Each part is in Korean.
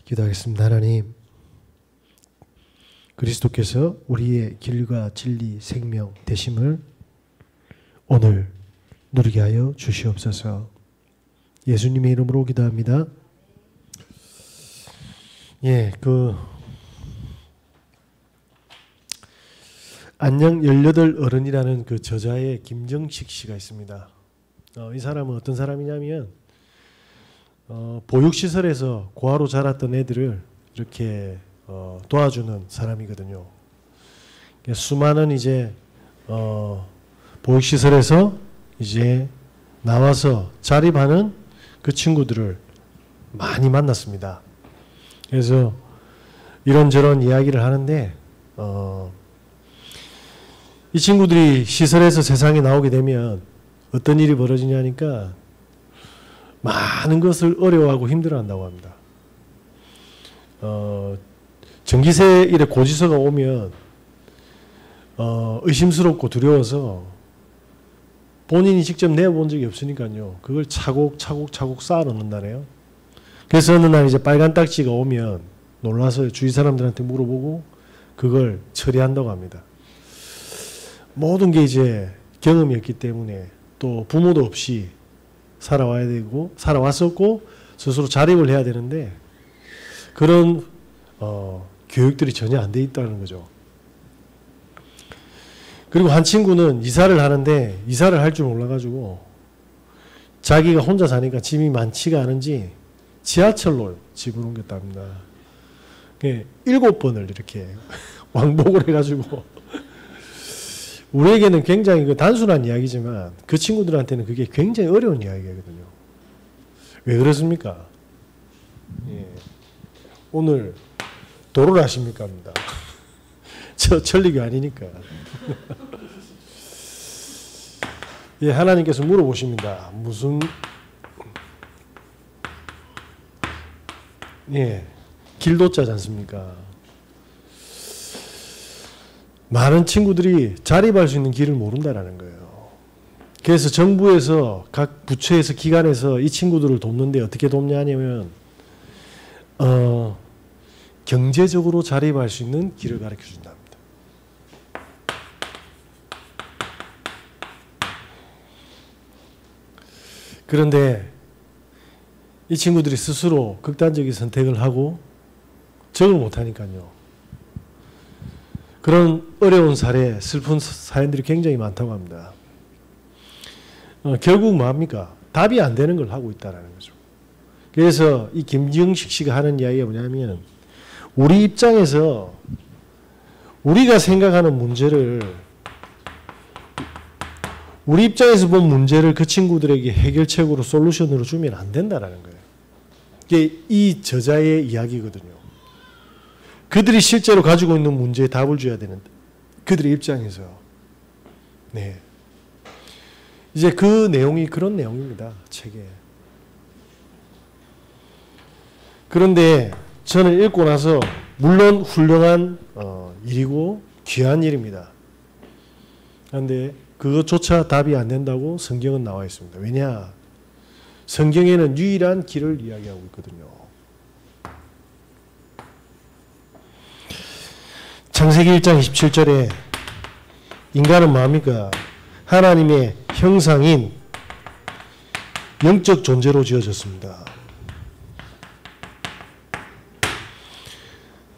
기도하겠습니다. 하나님, 그리스도께서 우리의 길과 진리, 생명 되심을 오늘 누리게 하여 주시옵소서. 예수님의 이름으로 기도합니다. 안녕 18 어른이라는 그 저자의 김정식 씨가 있습니다. 이 사람은 어떤 사람이냐면 보육시설에서 고아로 자랐던 애들을 이렇게 도와주는 사람이거든요. 수많은 이제 보육시설에서 이제 나와서 자립하는 그 친구들을 많이 만났습니다. 그래서 이런저런 이야기를 하는데 이 친구들이 시설에서 세상에 나오게 되면 어떤 일이 벌어지냐니까 많은 것을 어려워하고 힘들어한다고 합니다. 전기세 이래 고지서가 오면 의심스럽고 두려워서 본인이 직접 내어본 적이 없으니까요. 그걸 차곡차곡 쌓아 놓는다네요. 그래서 어느 날 이제 빨간 딱지가 오면 놀라서 주위 사람들한테 물어보고 그걸 처리한다고 합니다. 모든 게 이제 경험이었기 때문에 또 부모도 없이 살아와야 되고 살아왔었고 스스로 자립을 해야 되는데 그런 교육들이 전혀 안 돼 있다는 거죠. 그리고 한 친구는 이사를 하는데 이사를 할 줄 몰라가지고 자기가 혼자 사니까 짐이 많지가 않은지 지하철로 집을 옮겼답니다. 7번을 이렇게 왕복을 해가지고 우리에게는 굉장히 단순한 이야기지만 그 친구들한테는 그게 굉장히 어려운 이야기거든요. 왜 그렇습니까? 오늘 도를 하십니까? 합니다. 저 천리교 아니니까. 하나님께서 물어보십니다. 무슨 길도자지 않습니까? 많은 친구들이 자립할 수 있는 길을 모른다라는 거예요. 그래서 정부에서 각 부처에서 기관에서 이 친구들을 돕는데 어떻게 돕냐 하냐면 경제적으로 자립할 수 있는 길을 가르쳐 준답니다. 그런데 이 친구들이 스스로 극단적인 선택을 하고 적을 못하니까요. 그런 어려운 사례, 슬픈 사연들이 굉장히 많다고 합니다. 결국 뭐합니까? 답이 안 되는 걸 하고 있다는 거죠. 그래서 이 김정식 씨가 하는 이야기가 뭐냐면 우리 입장에서 우리가 생각하는 문제를 우리 입장에서 본 문제를 그 친구들에게 해결책으로 솔루션으로 주면 안 된다는 거예요. 이게 이 저자의 이야기거든요. 그들이 실제로 가지고 있는 문제에 답을 줘야 되는데 그들의 입장에서 이제 그 내용이 그런 내용입니다. 책에. 그런데 저는 읽고 나서 물론 훌륭한 일이고 귀한 일입니다. 그런데 그것조차 답이 안 된다고 성경은 나와 있습니다. 왜냐? 성경에는 유일한 길을 이야기하고 있거든요. 창세기 1장 27절에 인간은 뭐합니까? 하나님의 형상인 영적 존재로 지어졌습니다.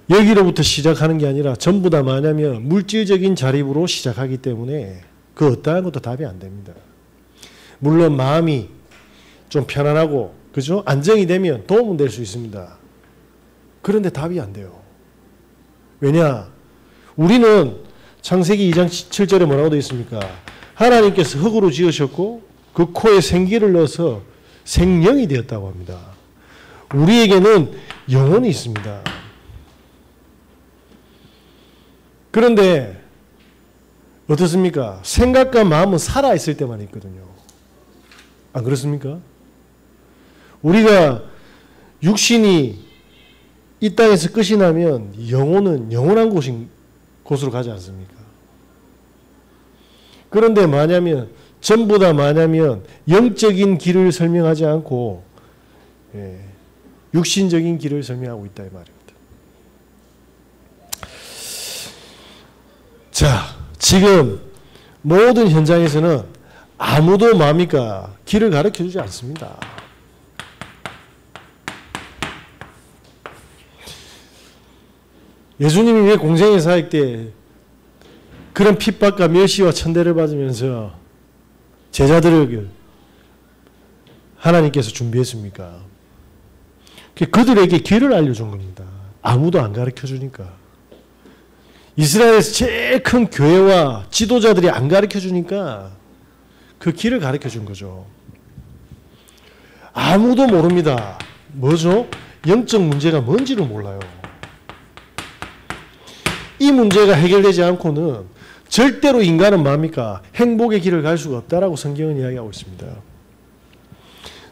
여기로부터 시작하는 게 아니라 전부 다 뭐냐면 물질적인 자립으로 시작하기 때문에 그 어떠한 것도 답이 안 됩니다. 물론 마음이 좀 편안하고 그죠? 안정이 되면 도움은 될 수 있습니다. 그런데 답이 안 돼요. 왜냐? 우리는 창세기 2장 7절에 뭐라고 되어 있습니까? 하나님께서 흙으로 지으셨고 그 코에 생기를 넣어서 생명이 되었다고 합니다. 우리에게는 영혼이 있습니다. 그런데 어떻습니까? 생각과 마음은 살아있을 때만 있거든요. 안 그렇습니까? 우리가 육신이 이 땅에서 끝이 나면 영혼은 영원한 곳으로 가지 않습니까? 그런데 뭐냐면 전부 다 뭐냐면 영적인 길을 설명하지 않고 육신적인 길을 설명하고 있다 이 말입니다. 자, 지금 모든 현장에서는 아무도 뭡니까? 길을 가르쳐주지 않습니다. 예수님이 왜 공생의 사역 때 그런 핍박과 멸시와 천대를 받으면서 제자들을 하나님께서 준비했습니까? 그들에게 길을 알려준 겁니다. 아무도 안 가르쳐주니까. 이스라엘에서 제일 큰 교회와 지도자들이 안 가르쳐주니까 그 길을 가르쳐준 거죠. 아무도 모릅니다. 뭐죠? 영적 문제가 뭔지를 몰라요. 이 문제가 해결되지 않고는 절대로 인간은 뭡니까? 행복의 길을 갈 수가 없다라고 성경은 이야기하고 있습니다.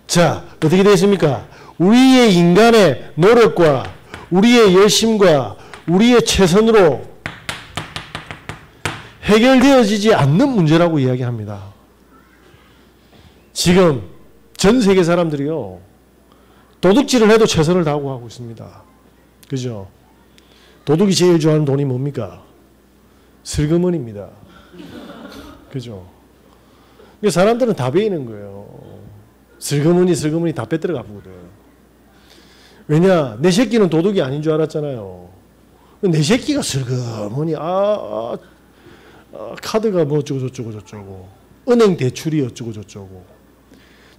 자, 어떻게 되어 있습니까? 우리의 인간의 노력과 우리의 열심과 우리의 최선으로 해결되어지지 않는 문제라고 이야기합니다. 지금 전 세계 사람들이요, 도둑질을 해도 최선을 다하고 하고 있습니다. 그죠? 도둑이 제일 좋아하는 돈이 뭡니까? 슬그머니입니다. 그죠? 사람들은 다 베이는 거예요. 슬그머니 다 빼들어 가거든. 왜냐? 내 새끼는 도둑이 아닌 줄 알았잖아요. 내 새끼가 슬그머니, 카드가 뭐 어쩌고 은행 대출이 어쩌고 저쩌고,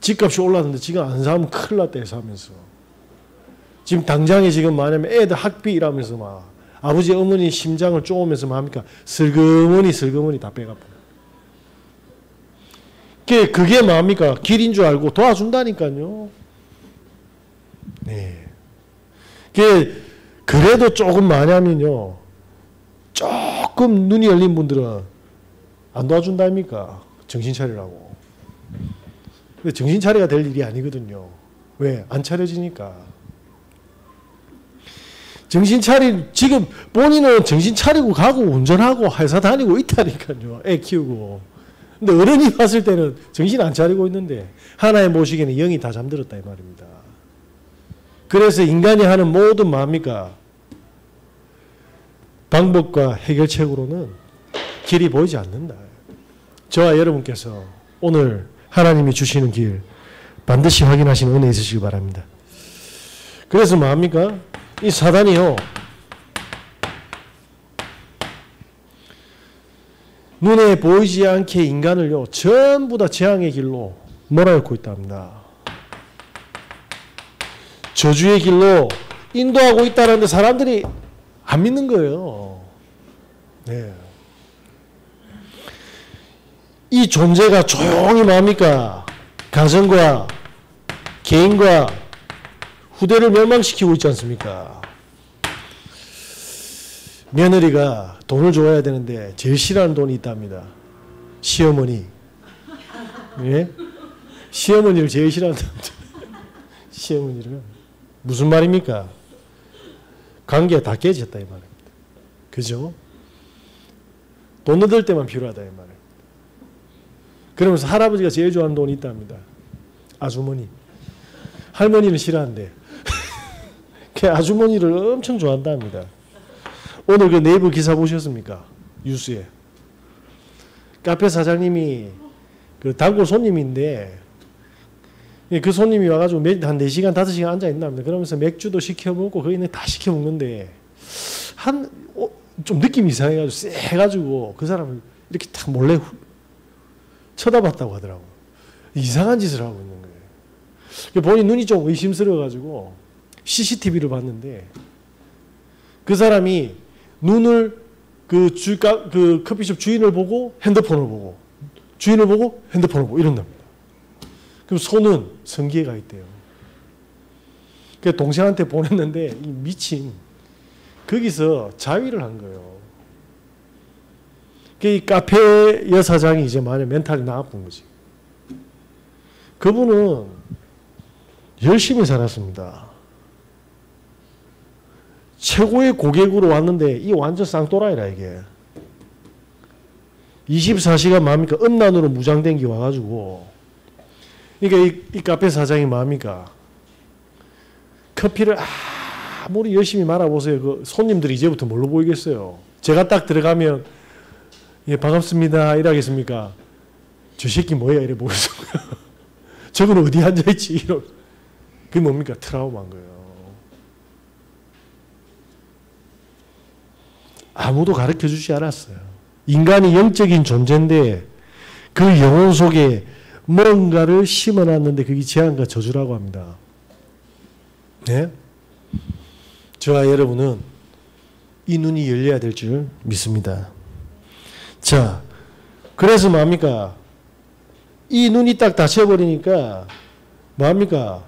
집값이 올랐는데 지금 안 사면 큰일 났다 해서 하면서, 지금 당장에 지금 뭐냐면 애들 학비 이라면서 막 아버지 어머니 심장을 쪼으면서 뭐 합니까? 슬그머니 다 빼가고. 그게 뭡니까? 길인 줄 알고 도와준다니까요. 네. 그래도 조금 뭐냐면요, 조금 눈이 열린 분들은 안 도와준다입니까? 정신 차리라고. 근데 정신 차려야 될 일이 아니거든요. 왜? 안 차려지니까. 지금 본인은 정신 차리고 가고 운전하고 회사 다니고 있다니까요. 애 키우고. 근데 어른이 봤을 때는 정신 안 차리고 있는데 하나의 모시기에는 영이 다 잠들었다 이 말입니다. 그래서 인간이 하는 모든 뭡니까? 방법과 해결책으로는 길이 보이지 않는다. 저와 여러분께서 오늘 하나님이 주시는 길 반드시 확인하시는 은혜 있으시기 바랍니다. 그래서 뭡니까? 이 사단이요, 눈에 보이지 않게 인간을요 전부 다 재앙의 길로 몰아넣고 있다 합니다. 저주의 길로 인도하고 있다는데 사람들이 안 믿는 거예요. 네. 이 존재가 조용히 뭡니까? 가정과 개인과 후대를 멸망시키고 있지 않습니까? 며느리가 돈을 줘야 되는데 제일 싫어하는 돈이 있답니다. 시어머니. 예? 시어머니를 제일 싫어한답니다. 시어머니를. 무슨 말입니까? 관계가 다 깨졌다 이 말입니다. 그죠? 돈 얻을 때만 필요하다 이 말입니다. 그러면서 할아버지가 제일 좋아하는 돈이 있답니다. 아주머니. 할머니는 싫어한대. 그 아주머니를 엄청 좋아한답니다. 오늘 그 네이버 기사 보셨습니까? 뉴스에. 카페 사장님이 그 단골 손님인데 그 손님이 와가지고 한 4시간, 5시간 앉아있답니다. 그러면서 맥주도 시켜먹고 거기 다 시켜먹는데 좀 느낌이 이상해가지고 쎄해가지고 그 사람을 이렇게 딱 몰래 쳐다봤다고 하더라고요. 이상한 짓을 하고 있는 거예요. 본인 눈이 좀 의심스러워가지고 CCTV를 봤는데 그 사람이 눈을 그 커피숍 주인을 보고 핸드폰을 보고 주인을 보고 핸드폰을 보고 이런답니다. 그럼 손은 성기에 가 있대요. 그래서 동생한테 보냈는데 이 미친 거기서 자위를 한 거예요. 이 카페 여사장이 이제 만약 멘탈이 나쁜 거지. 그분은 열심히 살았습니다. 최고의 고객으로 왔는데 이 완전 쌍또라이라 이게. 24시간 뭡니까? 음란으로 무장된 게 와가지고 그러니까 이 카페 사장이 뭡니까? 커피를 아무리 열심히 말아보세요. 그 손님들이 이제부터 뭘로 보이겠어요? 제가 딱 들어가면 예, 반갑습니다. 이러겠습니까? 저 새끼 뭐야? 이래 보겠습니까? 저건 어디 앉아있지? 이러. 그게 뭡니까? 트라우마인 거예요. 아무도 가르쳐주지 않았어요. 인간이 영적인 존재인데 그 영혼 속에 뭔가를 심어놨는데 그게 재앙과 저주라고 합니다. 네? 저와 여러분은 이 눈이 열려야 될 줄 믿습니다. 자, 그래서 뭐합니까? 이 눈이 딱 닫혀버리니까 뭐합니까?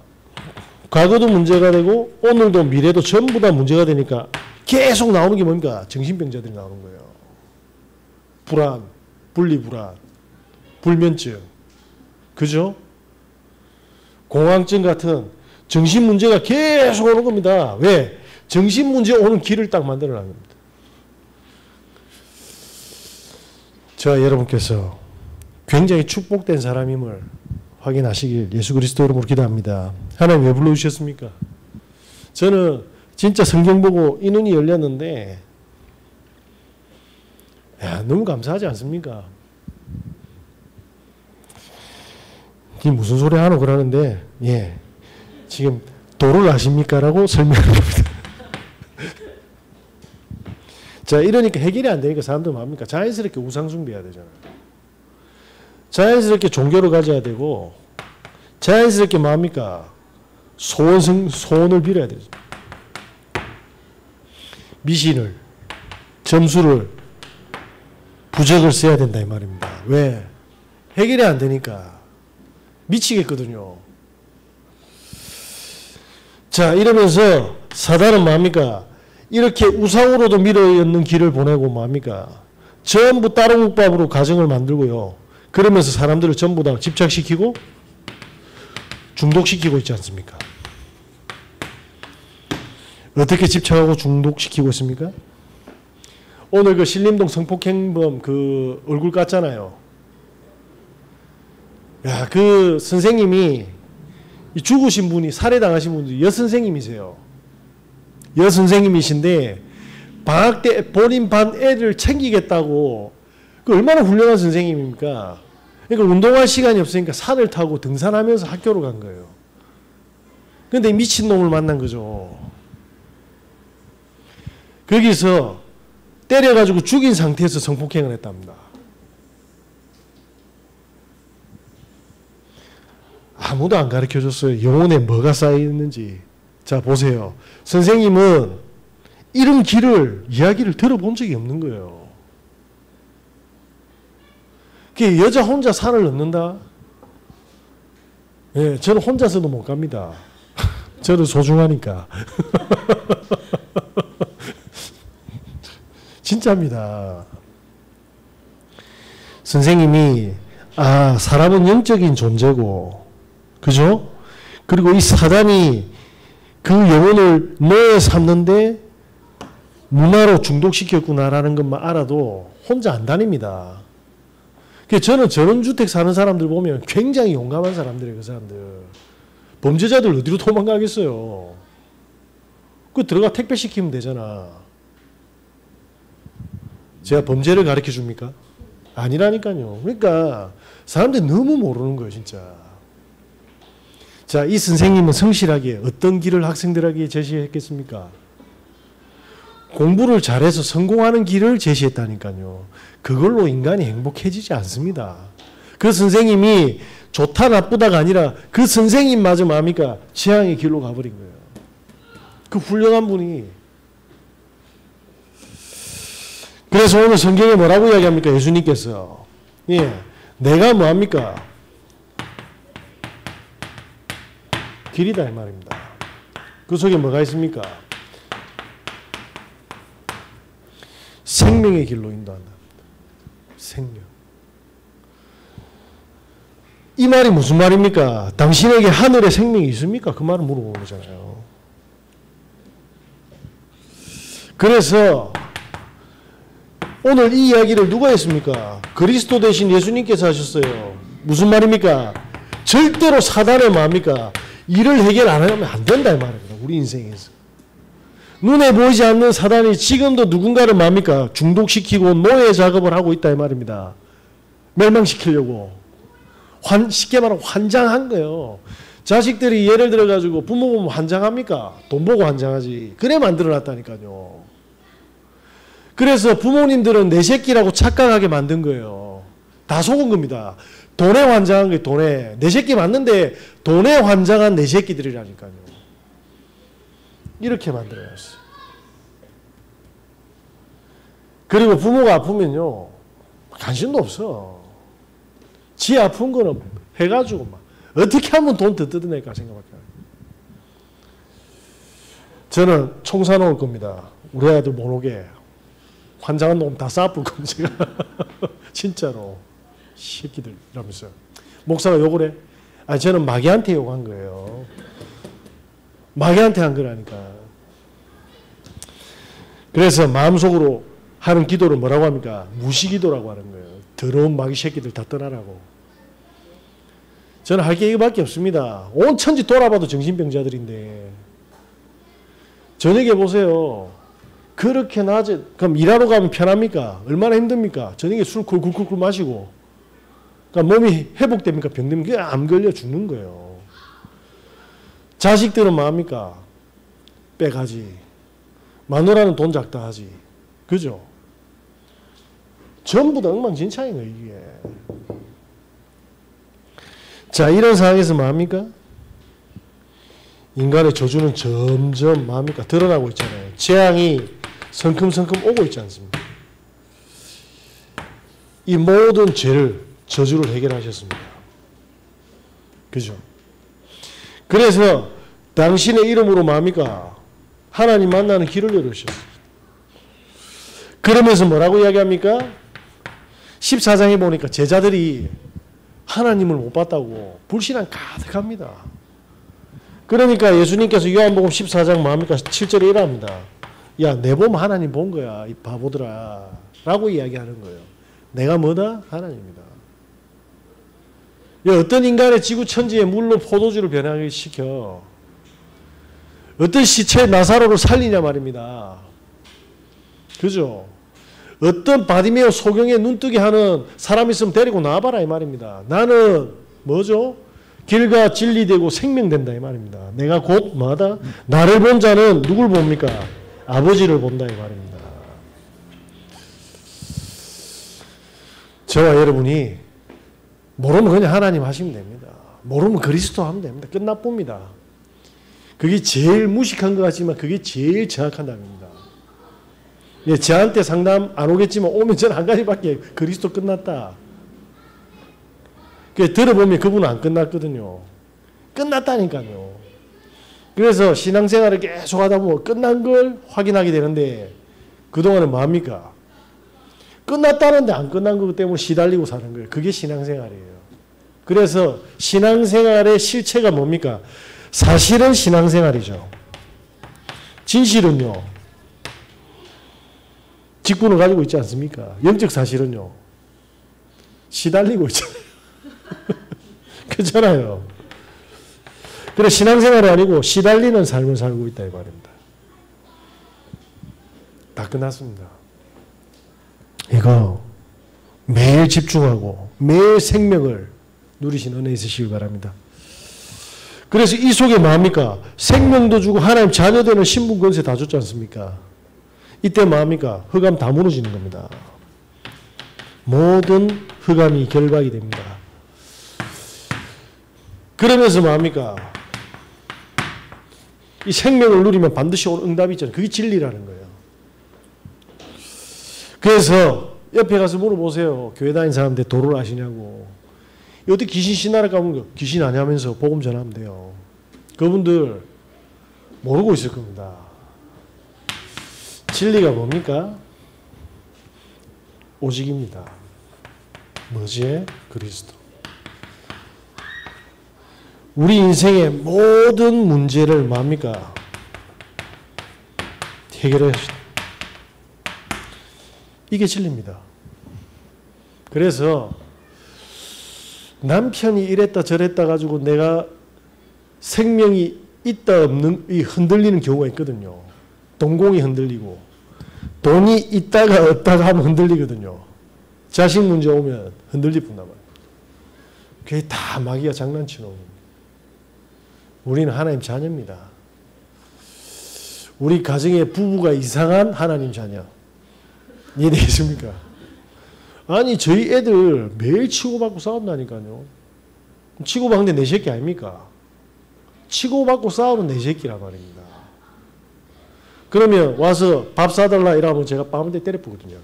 과거도 문제가 되고 오늘도 미래도 전부 다 문제가 되니까 계속 나오는 게 뭡니까? 정신병자들이 나오는 거예요. 불안, 분리불안, 불면증, 그죠? 공황증 같은 정신 문제가 계속 오는 겁니다. 왜? 정신 문제 오는 길을 딱 만들어 놓은 겁니다. 저와 여러분께서 굉장히 축복된 사람임을 확인하시길 예수 그리스도 이름으로 기도합니다. 하나님 왜 불러주셨습니까? 저는 진짜 성경 보고 이 눈이 열렸는데 야, 너무 감사하지 않습니까? 이 무슨 소리 하노 그러는데 예, 지금 도를 아십니까? 라고 설명합니다. 자, 이러니까 해결이 안 되니까 사람들은 뭐합니까? 자연스럽게 우상 숭배해야 되잖아요. 자연스럽게 종교를 가져야 되고 자연스럽게 뭐합니까? 소원을 빌어야 되죠. 미신을, 점수를, 부적을 써야 된다 이 말입니다. 왜? 해결이 안 되니까 미치겠거든요. 자, 이러면서 사단은 뭐합니까? 이렇게 우상으로도 밀어넣는 길을 보내고 뭐합니까? 전부 다른 국밥으로 가정을 만들고요. 그러면서 사람들을 전부 다 집착시키고 중독시키고 있지 않습니까? 어떻게 집착하고 중독시키고 있습니까? 오늘 그 신림동 성폭행범 그 얼굴 깠잖아요. 야, 그 선생님이 죽으신 분이 살해당하신 분이 여선생님이세요. 여선생님이신데 방학 때 본인 반 애를 챙기겠다고 그 얼마나 훌륭한 선생님입니까? 그러니까 운동할 시간이 없으니까 산을 타고 등산하면서 학교로 간 거예요. 그런데 미친놈을 만난 거죠. 거기서 때려가지고 죽인 상태에서 성폭행을 했답니다. 아무도 안 가르쳐줬어요. 영혼에 뭐가 쌓여있는지. 자, 보세요. 선생님은 이런 이야기를 들어본 적이 없는 거예요. 그 여자 혼자 산을 넘는다? 예, 저는 혼자서도 못 갑니다. 저는 소중하니까. 진짜입니다. 선생님이 사람은 영적인 존재고 그죠? 그리고 이 사단이 그 영혼을 노예 삼는데 문화로 중독시켰구나라는 것만 알아도 혼자 안 다닙니다. 저는 전원주택 사는 사람들 보면 굉장히 용감한 사람들이에요. 그 사람들. 범죄자들 어디로 도망가겠어요. 그 들어가 택배 시키면 되잖아. 제가 범죄를 가르쳐 줍니까? 아니라니까요. 그러니까 사람들이 너무 모르는 거예요. 진짜. 자, 이 선생님은 성실하게 어떤 길을 학생들에게 제시했겠습니까? 공부를 잘해서 성공하는 길을 제시했다니까요. 그걸로 인간이 행복해지지 않습니다. 그 선생님이 좋다 나쁘다가 아니라 그 선생님마저 뭡니까? 재앙의 길로 가버린 거예요. 그 훌륭한 분이. 그래서 오늘 성경에 뭐라고 이야기합니까? 예수님께서. 예, 내가 뭐합니까? 길이다 이 말입니다. 그 속에 뭐가 있습니까? 생명의 길로 인도한다. 생명. 이 말이 무슨 말입니까? 당신에게 하늘에 생명이 있습니까? 그 말을 물어보는 거잖아요. 그래서 오늘 이 이야기를 누가 했습니까? 그리스도 대신 예수님께서 하셨어요. 무슨 말입니까? 절대로 사단의 뭡니까? 일을 해결 안 하면 안 된다 이 말입니다. 우리 인생에서. 눈에 보이지 않는 사단이 지금도 누군가를 뭡니까? 중독시키고 노예 작업을 하고 있다 이 말입니다. 멸망시키려고. 쉽게 말하면 환장한 거예요. 자식들이 예를 들어가지고 부모 보면 환장합니까? 돈 보고 환장하지. 그래 만들어놨다니까요. 그래서 부모님들은 내 새끼라고 착각하게 만든 거예요. 다 속은 겁니다. 돈에 환장한 게 돈에. 내 새끼 맞는데 돈에 환장한 내 새끼들이라니까요. 이렇게 만들어놨어요. 그리고 부모가 아프면요. 관심도 없어. 지 아픈 거는 해가지고 막 어떻게 하면 돈 더 뜯어낼까 생각밖에 안 해요. 저는 총 사놓을 겁니다. 우리 아들 못 오게. 환장한 놈 다 쏴볼 겁니다. 제가. 진짜로. 새끼들 이러면서. 목사가 욕을 해. 아니 저는 마귀한테 욕한 거예요. 마귀한테 한 거라니까. 그래서 마음속으로 하는 기도를 뭐라고 합니까? 무시기도라고 하는 거예요. 더러운 마귀 새끼들 다 떠나라고. 저는 할 게 이거밖에 없습니다. 온 천지 돌아봐도 정신병자들인데 저녁에 보세요. 그렇게 낮에 그럼 일하러 가면 편합니까? 얼마나 힘듭니까? 저녁에 술 쿨쿨쿨 마시고 그러니까 몸이 회복됩니까? 병됩니까? 암 걸려 죽는 거예요. 자식들은 뭐합니까? 빼가지. 마누라는 돈 작다 하지. 그죠? 전부 다 엉망진창인 거예요, 이게. 자, 이런 상황에서 뭐합니까? 인간의 저주는 점점 뭐합니까? 드러나고 있잖아요. 재앙이 성큼성큼 오고 있지 않습니까? 이 모든 죄를, 저주를 해결하셨습니다. 그죠? 그래서 당신의 이름으로 뭐합니까? 하나님 만나는 길을 열으셨어요. 그러면서 뭐라고 이야기합니까? 14장에 보니까 제자들이 하나님을 못 봤다고 불신앙 가득합니다. 그러니까 예수님께서 요한복음 14장 뭐합니까? 7절에 이랍니다. 야, 내 보면 하나님 본 거야. 이 바보들아. 라고 이야기하는 거예요. 내가 뭐다? 하나님이다. 어떤 인간의 지구천지에 물로 포도주를 변하게 시켜 어떤 시체 나사로를 살리냐 말입니다. 그죠? 어떤 바디메오 소경에 눈뜨게 하는 사람 있으면 데리고 나와봐라 이 말입니다. 나는 뭐죠? 길과 진리 되고 생명 된다 이 말입니다. 내가 곧 뭐하다? 나를 본 자는 누굴 봅니까? 아버지를 본다 이 말입니다. 저와 여러분이 모르면 그냥 하나님 하시면 됩니다. 모르면 그리스도 하면 됩니다. 끝나쁩니다. 그게 제일 무식한 것 같지만 그게 제일 정확한 답입니다. 예, 저한테 상담 안 오겠지만 오면 저는 한 가지밖에 그리스도 끝났다. 들어보면 그분은 안 끝났거든요. 끝났다니까요. 그래서 신앙생활을 계속 하다 보면 끝난 걸 확인하게 되는데 그동안은 뭐합니까? 끝났다는데 안 끝난 것 때문에 시달리고 사는 거예요. 그게 신앙생활이에요. 그래서 신앙생활의 실체가 뭡니까? 사실은 신앙생활이죠. 진실은요. 직분을 가지고 있지 않습니까? 영적 사실은요. 시달리고 있잖아요. 그렇잖아요. 그래 신앙생활이 아니고 시달리는 삶을 살고 있다 이 말입니다. 다 끝났습니다. 이거 매일 집중하고 매일 생명을 누리신 은혜 있으시길 바랍니다. 그래서 이 속에 뭐합니까? 생명도 주고 하나님 자녀되는 신분 권세 다 줬지 않습니까? 이때 뭐합니까? 흑암 다 무너지는 겁니다. 모든 흑암이 결박이 됩니다. 그러면서 뭐합니까? 이 생명을 누리면 반드시 오는 응답이 있잖아요. 그게 진리라는 거예요. 그래서 옆에 가서 물어보세요. 교회 다니는 사람들 도를 아시냐고. 어떻게 귀신 신나라 가면 귀신 아냐면서 복음 전하면 돼요. 그분들 모르고 있을 겁니다. 진리가 뭡니까? 오직입니다. 뭐지? 그리스도. 우리 인생의 모든 문제를 뭡니까? 해결해 주시다. 이게 진리입니다. 그래서 남편이 이랬다 저랬다 가지고 내가 생명이 있다 없는 이 흔들리는 경우가 있거든요. 동공이 흔들리고 돈이 있다가 없다가 하면 흔들리거든요. 자식 문제 오면 흔들릴 뿐나 말이에요. 그게 다 마귀가 장난치는 겁니다. 우리는 하나님 자녀입니다. 우리 가정의 부부가 이상한 하나님 자녀. 이해되겠습니까? 아니 저희 애들 매일 치고받고 싸운다니까요. 치고받는데 내 새끼 아닙니까? 치고받고 싸우는 내 새끼란 말입니다. 그러면 와서 밥 사달라 이러면 제가 밤새 때려부거든요.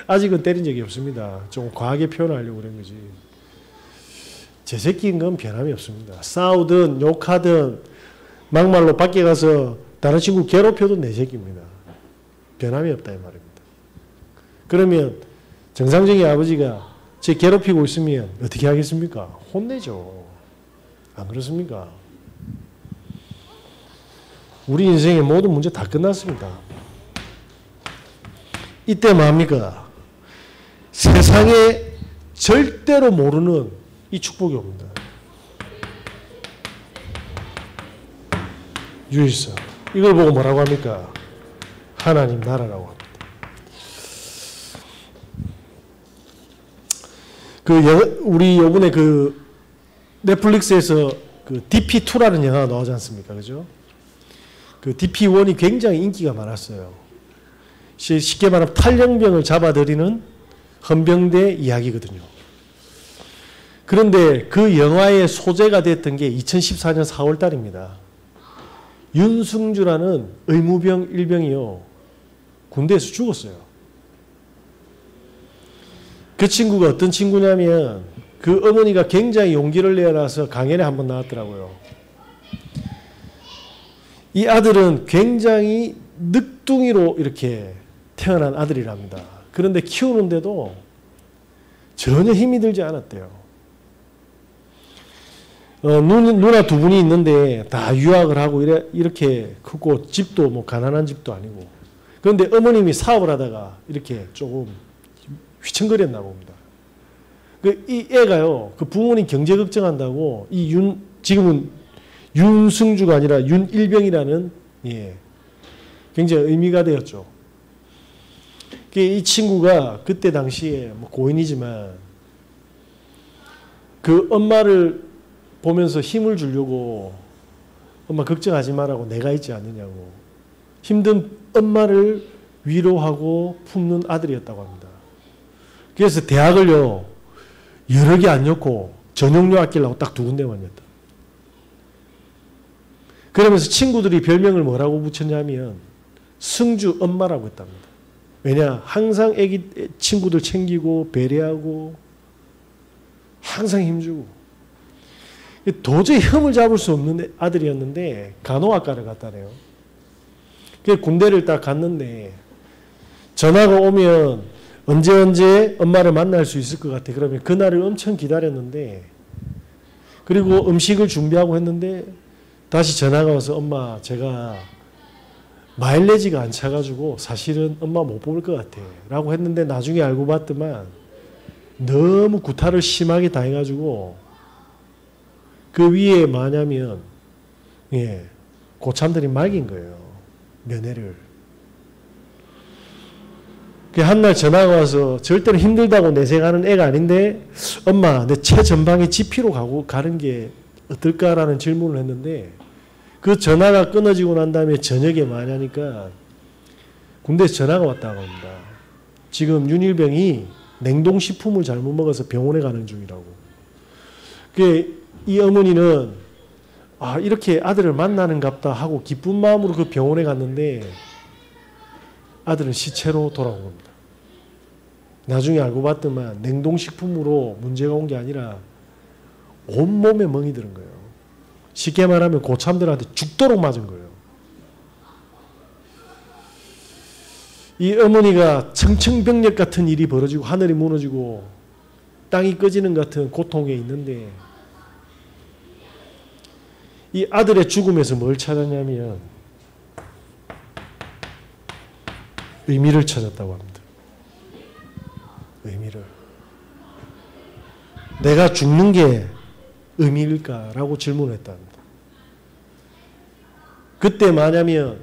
아직은 때린 적이 없습니다. 좀 과하게 표현하려고 그런 거지. 제 새끼인 건 변함이 없습니다. 싸우든 욕하든 막말로 밖에 가서 다른 친구 괴롭혀도 내 새끼입니다. 변함이 없다 이 말입니다. 그러면 정상적인 아버지가 제 괴롭히고 있으면 어떻게 하겠습니까? 혼내죠. 안 그렇습니까? 우리 인생의 모든 문제 다 끝났습니다. 이때 뭡니까? 세상에 절대로 모르는 이 축복이 옵니다. 유일성. 이걸 보고 뭐라고 합니까? 하나님 나라라고 합니다. 우리 요번에 넷플릭스에서 DP2라는 영화가 나오지 않습니까? 그죠? DP1이 굉장히 인기가 많았어요. 쉽게 말하면 탈영병을 잡아들이는 헌병대 이야기거든요. 그런데 그 영화의 소재가 됐던 게 2014년 4월 달입니다. 윤승주라는 의무병 일병이요. 군대에서 죽었어요. 그 친구가 어떤 친구냐면 그 어머니가 굉장히 용기를 내어놔서 강연에 한번 나왔더라고요. 이 아들은 굉장히 늑둥이로 이렇게 태어난 아들이랍니다. 그런데 키우는데도 전혀 힘이 들지 않았대요. 누나 두 분이 있는데 다 유학을 하고 이렇게 크고 집도 뭐 가난한 집도 아니고. 그런데 어머님이 사업을 하다가 이렇게 조금 휘청거렸나 봅니다. 이 애가요, 그 부모님 경제 걱정한다고 지금은 윤승주가 아니라 윤일병이라는 굉장히 의미가 되었죠. 이 친구가 그때 당시에 뭐 고인이지만 그 엄마를 보면서 힘을 주려고 엄마 걱정하지 말라고 내가 있지 않느냐고 힘든 엄마를 위로하고 품는 아들이었다고 합니다. 그래서 대학을요 여러 개 안 넣고 전용료 아끼려고 딱 2군데만 냈다. 그러면서 친구들이 별명을 뭐라고 붙였냐면 승주 엄마라고 했답니다. 왜냐? 항상 친구들 챙기고 배려하고 항상 힘주고 도저히 흠을 잡을 수 없는 아들이었는데 간호학과를 갔다네요. 그래서 군대를 딱 갔는데 전화가 오면 언제 엄마를 만날 수 있을 것 같아. 그러면 그날을 엄청 기다렸는데 그리고 음식을 준비하고 했는데 다시 전화가 와서 엄마 제가 마일리지가 안 차가지고 사실은 엄마 못 볼 것 같아 라고 했는데 나중에 알고 봤더만 너무 구타를 심하게 당해가지고 그 위에 뭐냐면 고참들이 막인 거예요. 면회를. 한날 전화가 와서 절대로 힘들다고 내색하는 애가 아닌데 엄마 내 최전방에 지피로 가는 게 어떨까라는 질문을 했는데 그 전화가 끊어지고 난 다음에 저녁에 뭐냐니까 군대에서 전화가 왔다고 합니다. 지금 윤일병이 냉동식품을 잘못 먹어서 병원에 가는 중이라고. 이 어머니는 이렇게 아들을 만나는갑다 하고 기쁜 마음으로 그 병원에 갔는데 아들은 시체로 돌아온 겁니다. 나중에 알고 봤더만 냉동식품으로 문제가 온 게 아니라 온몸에 멍이 드는 거예요. 쉽게 말하면 고참들한테 죽도록 맞은 거예요. 이 어머니가 청천벽력 같은 일이 벌어지고 하늘이 무너지고 땅이 꺼지는 같은 고통에 있는데 이 아들의 죽음에서 뭘 찾았냐면 의미를 찾았다고 합니다. 의미를. 내가 죽는 게 의미일까라고 질문을 했답니다. 그때 뭐냐면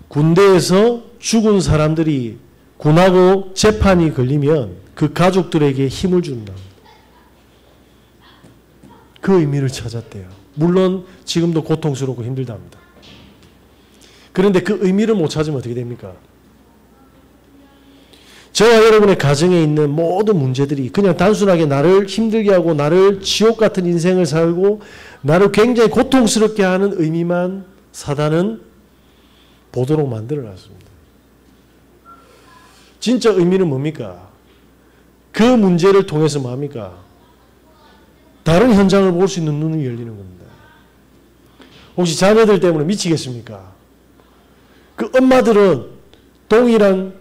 군대에서 죽은 사람들이 군하고 재판이 걸리면 그 가족들에게 힘을 준다. 그 의미를 찾았대요. 물론 지금도 고통스럽고 힘들답니다. 그런데 그 의미를 못 찾으면 어떻게 됩니까? 저와 여러분의 가정에 있는 모든 문제들이 그냥 단순하게 나를 힘들게 하고 나를 지옥 같은 인생을 살고 나를 굉장히 고통스럽게 하는 의미만 사단은 보도록 만들어놨습니다. 진짜 의미는 뭡니까? 그 문제를 통해서 뭡니까? 다른 현장을 볼 수 있는 눈이 열리는 겁니다. 혹시 자녀들 때문에 미치겠습니까? 그 엄마들은 동일한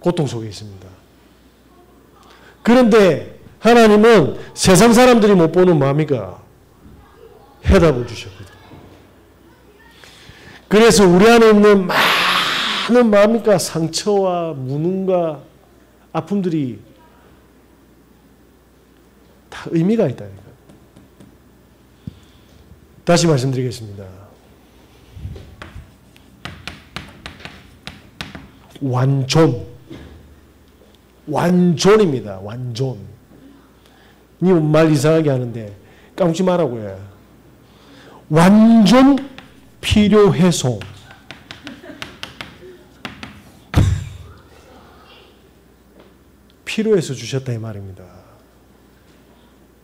고통 속에 있습니다. 그런데 하나님은 세상 사람들이 못 보는 뭡니까? 해답을 주셨거든요. 그래서 우리 안에 있는 많은 뭡니까? 상처와 무능과 아픔들이 다 의미가 있다니까. 다시 말씀드리겠습니다. 완존입니다. 완존. 니 말 이상하게 하는데 까먹지 말라고요. 완전 필요해서. 필요해서 주셨다 이 말입니다.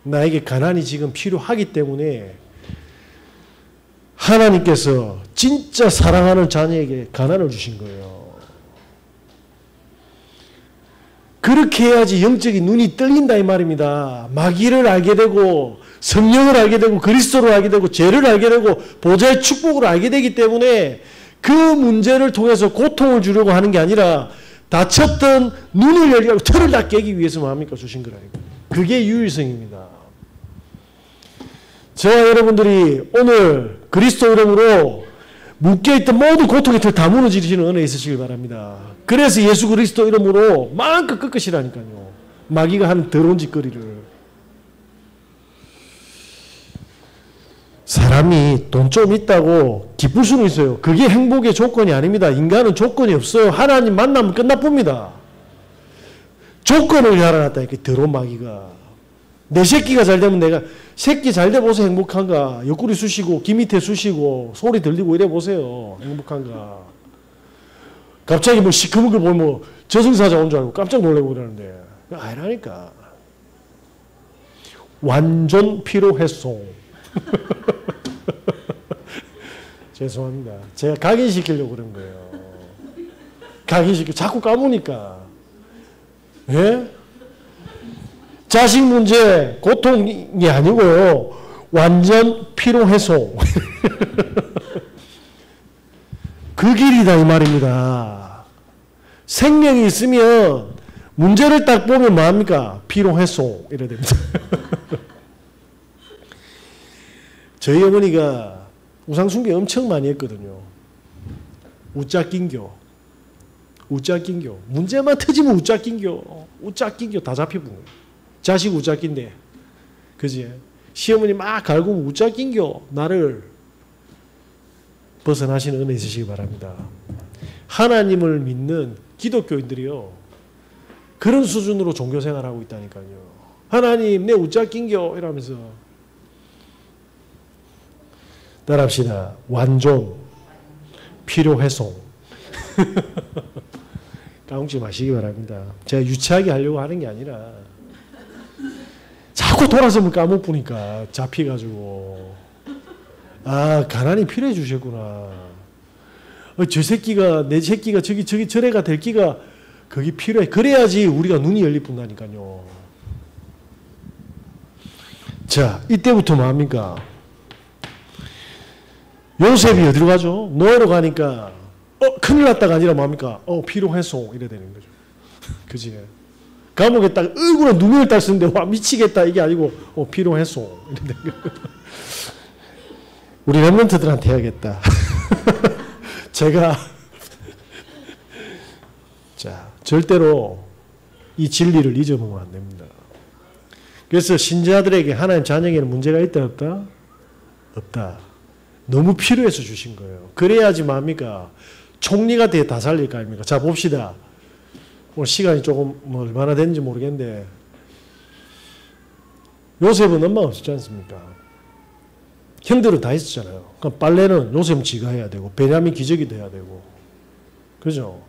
나에게 가난이 지금 필요하기 때문에 하나님께서 진짜 사랑하는 자녀에게 가난을 주신 거예요. 그렇게 해야지 영적인 눈이 떨린다 이 말입니다. 마귀를 알게 되고 성령을 알게 되고 그리스도를 알게 되고 죄를 알게 되고 보좌의 축복을 알게 되기 때문에 그 문제를 통해서 고통을 주려고 하는 게 아니라 닫혔던 눈을 열게 하고 틀을 다 깨기 위해서 뭡니까? 주신 거라니까. 그게 유일성입니다. 저와 여러분들이 오늘 그리스도 이름으로 묶여있던 모든 고통의 틀 다 무너지시는 은혜 있으시길 바랍니다. 그래서 예수 그리스도 이름으로 마음껏 꺾으시라니까요. 마귀가 하는 더러운 짓거리를. 사람이 돈 좀 있다고 기쁠 수는 있어요. 그게 행복의 조건이 아닙니다. 인간은 조건이 없어요. 하나님 만나면 끝나쁩니다. 조건을 달아놨다니까 더러운 마귀가. 내 새끼가 잘 되면 내가 새끼 잘 돼 보세요. 행복한가. 옆구리 쑤시고 귀 밑에 쑤시고 소리 들리고 이래 보세요. 행복한가. 갑자기 뭐 시커먼 걸 보면 뭐 저승사자 온 줄 알고 깜짝 놀라고 그러는데 아니라니까. 완전 필요했소. 죄송합니다. 제가 각인시키려고 그런 거예요. 각인시키고 자꾸 까보니까. 예? 자식 문제, 고통이 아니고요. 완전 필요해소. 그 길이다 이 말입니다. 생명이 있으면 문제를 딱 보면 뭐합니까? 필요해소. 이래야 됩니다. 저희 어머니가 우상숭배 엄청 많이 했거든요. 우짜낀교. 우짜낀교. 문제만 터지면 우짜낀교. 우짜낀교 다 잡혀본 거예요. 자식 우짜낀데. 그지? 시어머니 막 갈구면 우짜낀교. 나를 벗어나시는 은혜 있으시기 바랍니다. 하나님을 믿는 기독교인들이요. 그런 수준으로 종교생활하고 있다니까요. 하나님 내 우짜낀교 이러면서. 따라합시다. 완존, 필요해송. 까먹지 마시기 바랍니다. 제가 유치하게 하려고 하는 게 아니라 자꾸 돌아서면 까먹으니까 잡혀가지고 아 가난이 필요해 주셨구나. 저 새끼가 내 새끼가 저기 저래가 될 끼가 거기 필요해. 그래야지 우리가 눈이 열릴 뿐다니까요. 자 이때부터 뭐합니까? 요셉이 어디로 가죠? 노예로 가니까 큰일 났다가 아니라 뭡니까? 필요해서 이래 되는 거죠. 그지? 감옥에 딱 얼굴에 누명을 딱 쓰는데 와 미치겠다 이게 아니고 필요해서 이래 되는 거죠. 우리 랩런트들한테 해야겠다. 제가 자 절대로 이 진리를 잊어보면 안 됩니다. 그래서 신자들에게 하나님 자녀에게는 문제가 있다 없다? 없다. 너무 필요해서 주신 거예요. 그래야지 뭡니까? 총리가 돼 다 살릴 거 아닙니까? 자, 봅시다. 오늘 시간이 조금 뭐 얼마나 됐는지 모르겠는데 요셉은 엄마가 없었지 않습니까? 형들은 다 있었잖아요. 그러니까 빨래는 요셉은 지가 해야 되고 베냐민 기저귀도 해야 되고 그죠?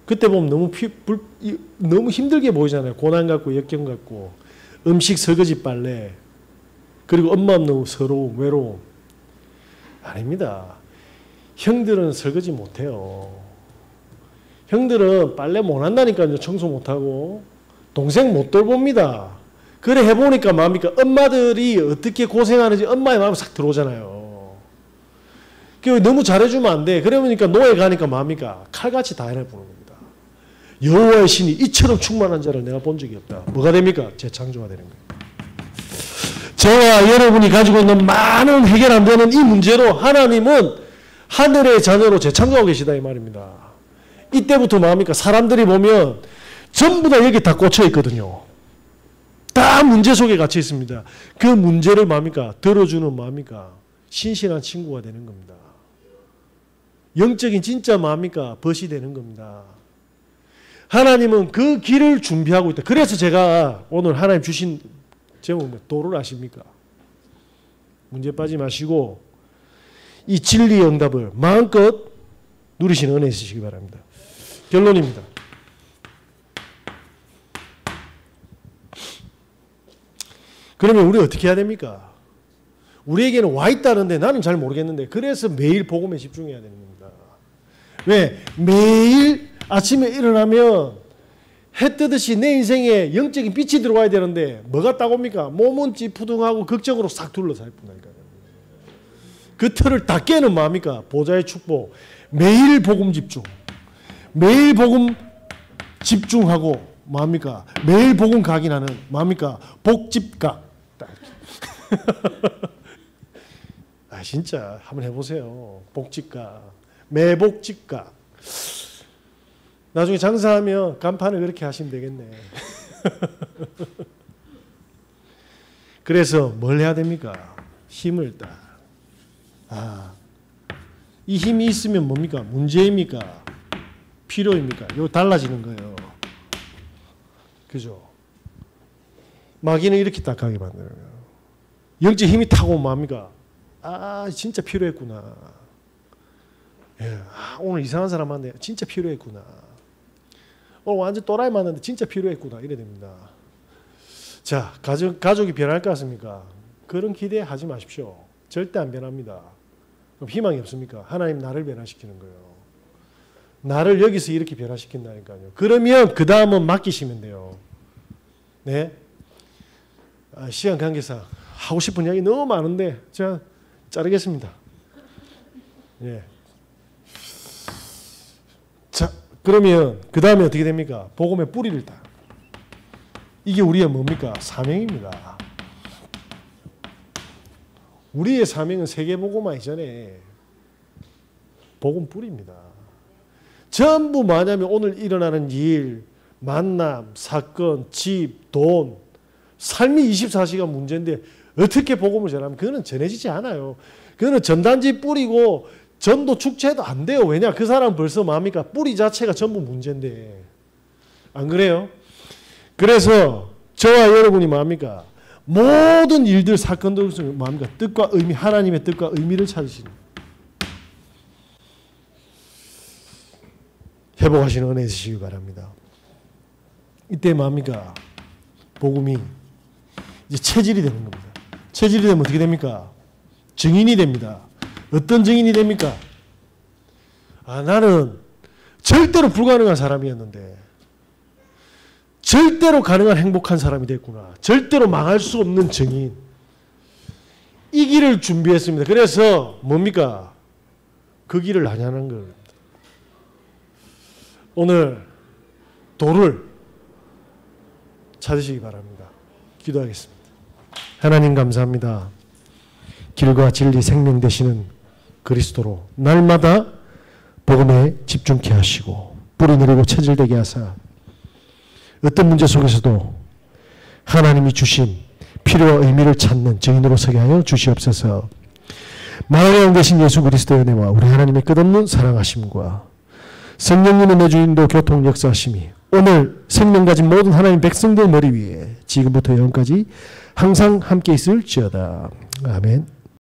그때 보면 너무 힘들게 보이잖아요. 고난 같고 역경 같고 음식 설거지 빨래 그리고 엄마 없는 서러움 외로움 아닙니다. 형들은 설거지 못해요. 형들은 빨래 못한다니까요. 청소 못하고 동생 못 돌봅니다. 그래 해보니까 뭡니까? 엄마들이 어떻게 고생하는지 엄마의 마음이 싹 들어오잖아요. 너무 잘해주면 안 돼. 그러니까 노예 가니까 뭡니까? 칼같이 다 해내보는 겁니다. 여호와의 신이 이처럼 충만한 자를 내가 본 적이 없다. 뭐가 됩니까? 재창조가 되는 거예요. 저와 여러분이 가지고 있는 많은 해결 안 되는 이 문제로 하나님은 하늘의 자녀로 재창조하고 계시다 이 말입니다. 이때부터 뭡니까? 사람들이 보면 전부 다 여기 다 꽂혀 있거든요. 다 문제 속에 갇혀 있습니다. 그 문제를 뭡니까? 들어주는 뭡니까? 신실한 친구가 되는 겁니다. 영적인 진짜 뭡니까? 벗이 되는 겁니다. 하나님은 그 길을 준비하고 있다. 그래서 제가 오늘 하나님 주신 제목은 도를 아십니까? 문제 빠지 마시고 이 진리의 응답을 마음껏 누리시는 은혜 있으시기 바랍니다. 결론입니다. 그러면 우리 어떻게 해야 됩니까? 우리에게는 와 있다는데 나는 잘 모르겠는데 그래서 매일 복음에 집중해야 되는 겁니다. 왜? 매일 아침에 일어나면 해 뜨듯이 내 인생에 영적인 빛이 들어와야 되는데 뭐가 딱 옵니까? 몸은 찌푸둥하고 걱정으로 싹 둘러싸일 뿐이니까요. 그 틀을 다 깨는 뭡니까? 보좌의 축복. 매일 복음 집중. 매일 복음 집중하고 뭡니까? 매일 복음 각인하는 뭡니까? 복집각. 아 진짜 한번 해보세요. 복집각. 매복집각. 나중에 장사하면 간판을 그렇게 하시면 되겠네. 그래서 뭘 해야 됩니까? 힘을 딱. 이 힘이 있으면 뭡니까? 문제입니까? 필요입니까? 이거 달라지는 거예요. 그죠? 마귀는 이렇게 딱 하게 만드는 거예요. 영적 힘이 타고 오면 뭡니까? 진짜 필요했구나. 예, 오늘 이상한 사람 만났네. 진짜 필요했구나. 오늘 완전 또라이 만났는데 진짜 필요했구나. 이래 됩니다. 자, 가족이 변할 것 같습니까? 그런 기대하지 마십시오. 절대 안 변합니다. 그럼 희망이 없습니까? 하나님 나를 변화시키는 거예요. 나를 여기서 이렇게 변화시킨다니까요. 그러면 그 다음은 맡기시면 돼요. 네? 시간 관계상 하고 싶은 이야기 너무 많은데 제가 자르겠습니다. 예. 자, 그러면 그 다음에 어떻게 됩니까? 복음의 뿌리를 다. 이게 우리의 뭡니까? 사명입니다. 우리의 사명은 세계복음 이전에 복음 뿌리입니다. 전부 뭐냐면 오늘 일어나는 일, 만남, 사건, 집, 돈, 삶이 24시간 문제인데 어떻게 복음을 전하면 그거는 전해지지 않아요. 그거는 전단지 뿌리고 전도 축제도 안 돼요. 왜냐? 그 사람 벌써 뭡니까? 뿌리 자체가 전부 문제인데. 안 그래요? 그래서 저와 여러분이 뭡니까? 모든 일들, 사건들 뭡니까? 뜻과 의미, 하나님의 뜻과 의미를 찾으시는 회복하시는 은혜 있으시기 바랍니다. 이때 뭡니까? 복음이 이제 체질이 되는 겁니다. 체질이 되면 어떻게 됩니까? 증인이 됩니다. 어떤 증인이 됩니까? 나는 절대로 불가능한 사람이었는데 절대로 가능한 행복한 사람이 됐구나. 절대로 망할 수 없는 증인. 이 길을 준비했습니다. 그래서 뭡니까? 그 길을 안하는 겁니다. 오늘 도를 찾으시기 바랍니다. 기도하겠습니다. 하나님 감사합니다. 길과 진리 생명 되시는 그리스도로 날마다 복음에 집중케 하시고 뿌리 내리고 체질되게 하사 어떤 문제 속에서도 하나님이 주신 필요와 의미를 찾는 증인으로 서게 하여 주시옵소서. 만왕의 영 되신 예수 그리스도의 은혜와 우리 하나님의 끝없는 사랑하심과 성령님의 내주인도 교통 역사하심이 오늘 생명 가진 모든 하나님 백성들 머리 위에 지금부터 영까지 항상 함께 있을지어다. 아멘.